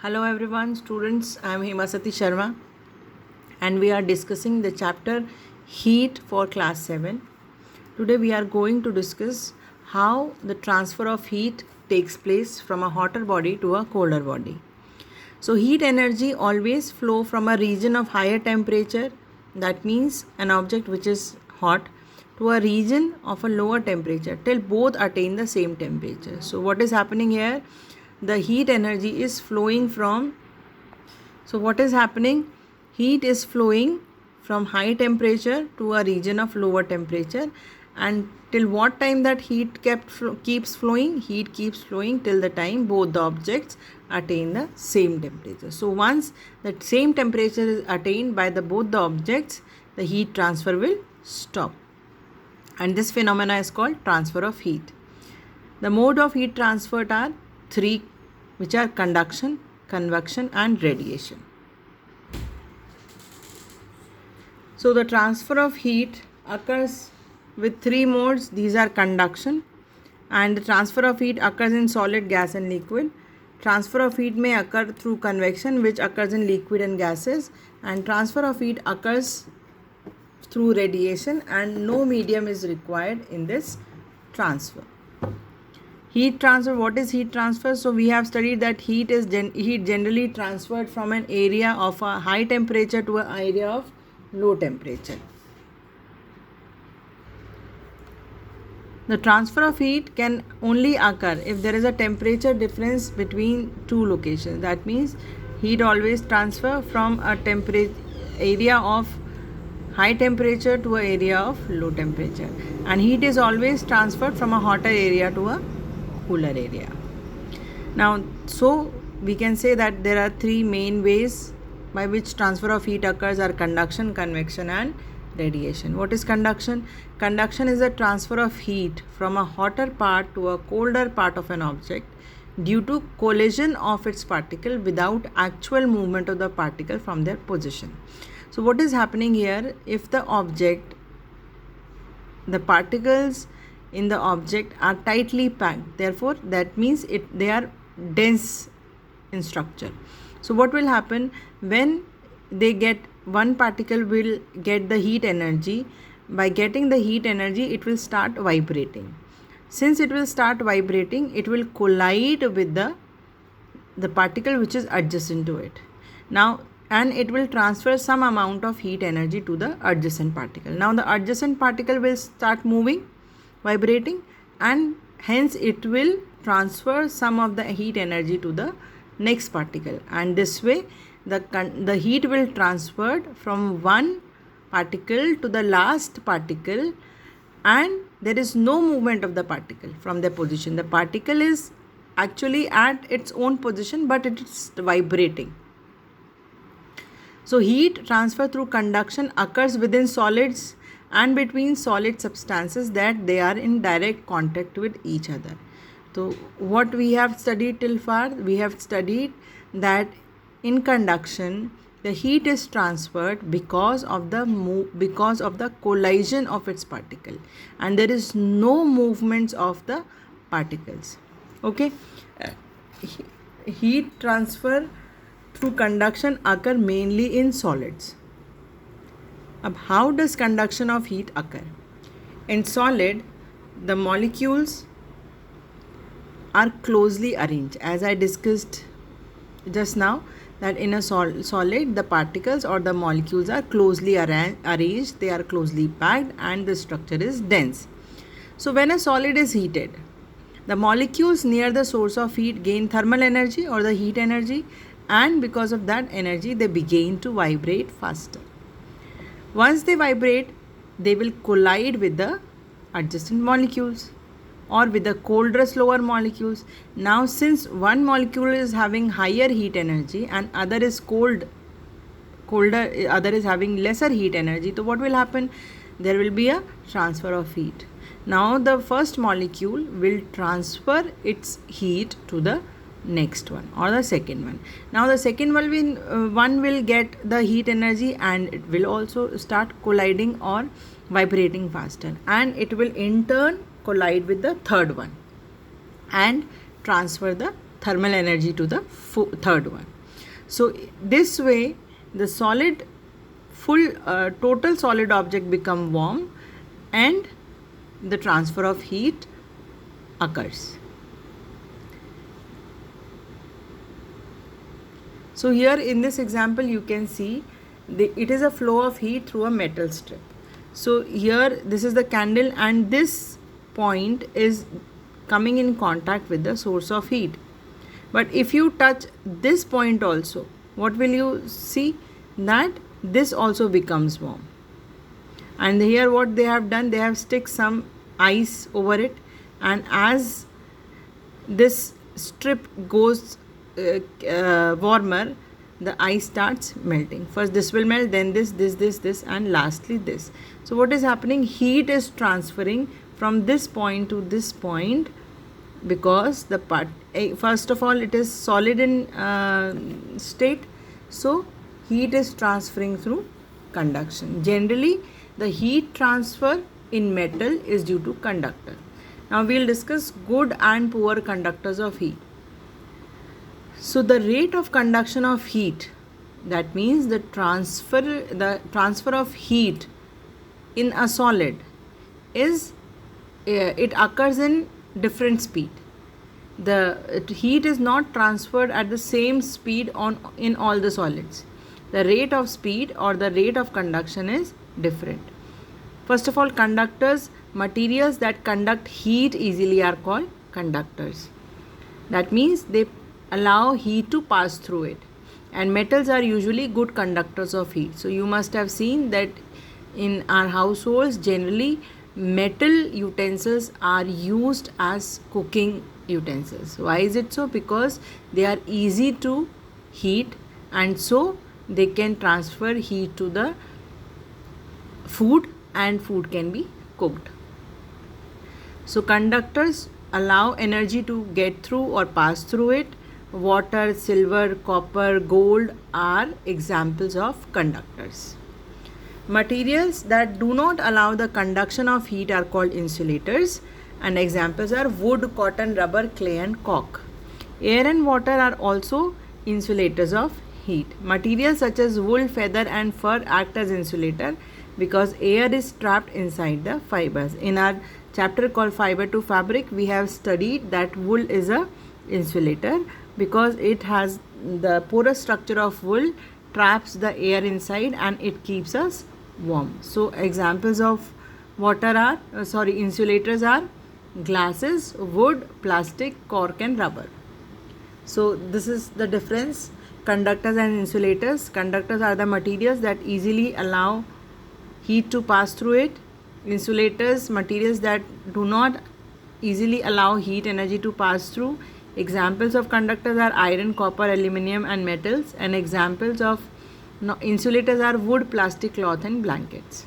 Hello everyone, students. I am Hemasati Sharma and we are discussing the chapter Heat for class 7. Today we are going to discuss how the transfer of heat takes place from a hotter body to a colder body. So heat energy always flow from a region of higher temperature, that means an object which is hot, to a region of a lower temperature till both attain the same temperature. So what is happening here? The heat energy is flowing from, so what is happening? Heat is flowing from high temperature to a region of lower temperature, and till what time that heat keeps flowing? Heat keeps flowing till the time both the objects attain the same temperature. So once that same temperature is attained by both the objects, the heat transfer will stop, and this phenomena is called transfer of heat. The mode of heat transfer are three, which are conduction, convection and radiation. So the transfer of heat occurs with three modes. These are conduction, and the transfer of heat occurs in solid, gas and liquid. Transfer of heat may occur through convection, which occurs in liquid and gases, and transfer of heat occurs through radiation, and no medium is required in this transfer. Heat transfer. What is heat transfer? So we have studied that heat generally transferred from an area of a high temperature to an area of low temperature. The transfer of heat can only occur if there is a temperature difference between two locations. That means heat always transfer from a area of high temperature to an area of low temperature, and heat is always transferred from a hotter area to a cooler area. Now, so we can say that there are three main ways by which transfer of heat occurs are conduction, convection and radiation. What is conduction? Conduction is a transfer of heat from a hotter part to a colder part of an object due to collision of its particle without actual movement of the particle from their position. So what is happening here? If the particles in the object are tightly packed, therefore that means they are dense in structure. So what will happen when they get one particle will get the heat energy? By getting the heat energy, it will start vibrating. Since it will start vibrating, it will collide with the particle which is adjacent to it. Now, and it will transfer some amount of heat energy to the adjacent particle. Now the adjacent particle will start moving, vibrating, and hence it will transfer some of the heat energy to the next particle, and this way the heat will transfer from one particle to the last particle, and there is no movement of the particle from their position. The particle is actually at its own position, but it is vibrating. So heat transfer through conduction occurs within solids and between solid substances that they are in direct contact with each other. So what we have studied till far? We have studied that in conduction the heat is transferred because of the collision of its particle, and there is no movements of the particles. Okay, heat transfer through conduction occur mainly in solids. How does conduction of heat occur? In solid, the molecules are closely arranged, as I discussed just now, that in a solid the particles or the molecules are closely arranged, they are closely packed, and the structure is dense. So when a solid is heated, the molecules near the source of heat gain thermal energy or the heat energy, and because of that energy they begin to vibrate faster. Once they vibrate, they will collide with the adjacent molecules or with the colder, slower molecules. Now since one molecule is having higher heat energy and other is colder, other is having lesser heat energy, so what will happen? There will be a transfer of heat. Now the first molecule will transfer its heat to the next one or the second one. Now the second one will get the heat energy, and it will also start colliding or vibrating faster, and it will in turn collide with the third one and transfer the thermal energy to the third one. So this way the solid total solid object become warm and the transfer of heat occurs. So here in this example you can see it is a flow of heat through a metal strip. So here this is the candle and this point is coming in contact with the source of heat. But if you touch this point also, what will you see? That this also becomes warm. And here what they have done, they have stick some ice over it, and as this strip goes warmer, the ice starts melting. First this will melt, then this, and lastly this. So what is happening? Heat is transferring from this point to this point, because the part first of all it is solid in state, so heat is transferring through conduction. Generally the heat transfer in metal is due to conductor. Now we will discuss good and poor conductors of heat. So the rate of conduction of heat, that means the transfer of heat in a solid is it occurs in different speed. The heat is not transferred at the same speed in all the solids. The rate of speed or the rate of conduction is different. First of all, conductors, materials that conduct heat easily are called conductors. That means they allow heat to pass through it, and metals are usually good conductors of heat. So you must have seen that in our households generally metal utensils are used as cooking utensils. Why is it so? Because they are easy to heat, and so they can transfer heat to the food and food can be cooked. So conductors allow energy to get through or pass through it. Water, silver, copper, gold are examples of conductors. Materials that do not allow the conduction of heat are called insulators, and examples are wood, cotton, rubber, clay and cork. Air and water are also insulators of heat. Materials such as wool, feather and fur act as insulator because air is trapped inside the fibers. In our chapter called Fiber to Fabric, we have studied that wool is a insulator because it has the porous structure of wool traps the air inside and it keeps us warm. So examples of insulators are glasses, wood, plastic, cork and rubber. So this is the difference. Conductors and insulators. Conductors are the materials that easily allow heat to pass through it. Insulators, materials that do not easily allow heat energy to pass through. Examples of conductors are iron, copper, aluminum and metals, and examples of insulators are wood, plastic, cloth and blankets.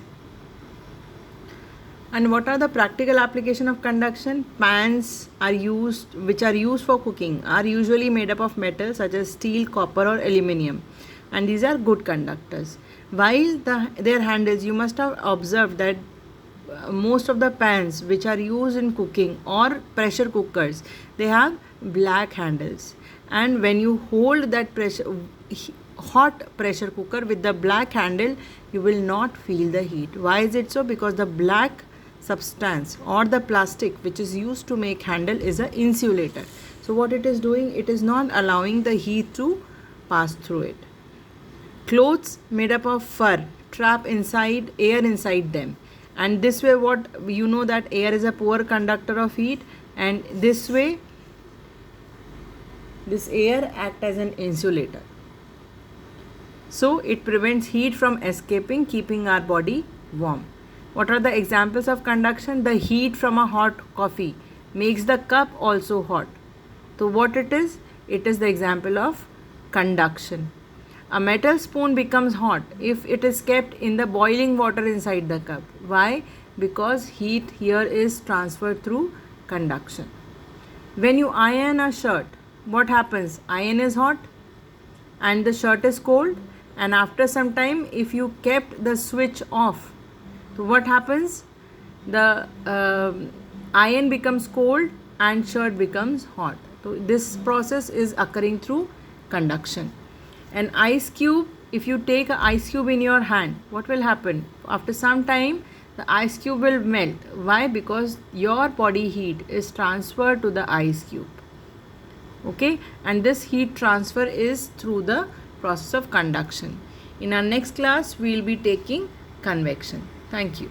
And what are the practical application of conduction? Pans which are used for cooking are usually made up of metals such as steel, copper or aluminum, and these are good conductors. While their handles, you must have observed that most of the pans which are used in cooking or pressure cookers, they have black handles, and when you hold that hot pressure cooker with the black handle, you will not feel the heat. Why is it so? Because the black substance or the plastic which is used to make handle is an insulator. So what it is doing, it is not allowing the heat to pass through it. Clothes made up of fur trap air inside them, and this way what you know that air is a poor conductor of heat, and this way this air acts as an insulator. So it prevents heat from escaping, keeping our body warm. What are the examples of conduction? The heat from a hot coffee makes the cup also hot. So what it is? It is the example of conduction. A metal spoon becomes hot if it is kept in the boiling water inside the cup. Why? Because heat here is transferred through conduction. When you iron a shirt, what happens? Iron is hot and the shirt is cold, and after some time if you kept the switch off, so what happens? The iron becomes cold and shirt becomes hot. So this process is occurring through conduction. An ice cube, if you take an ice cube in your hand, what will happen? After some time, the ice cube will melt. Why? Because your body heat is transferred to the ice cube. Okay, and this heat transfer is through the process of conduction. In our next class, we will be taking convection. Thank you.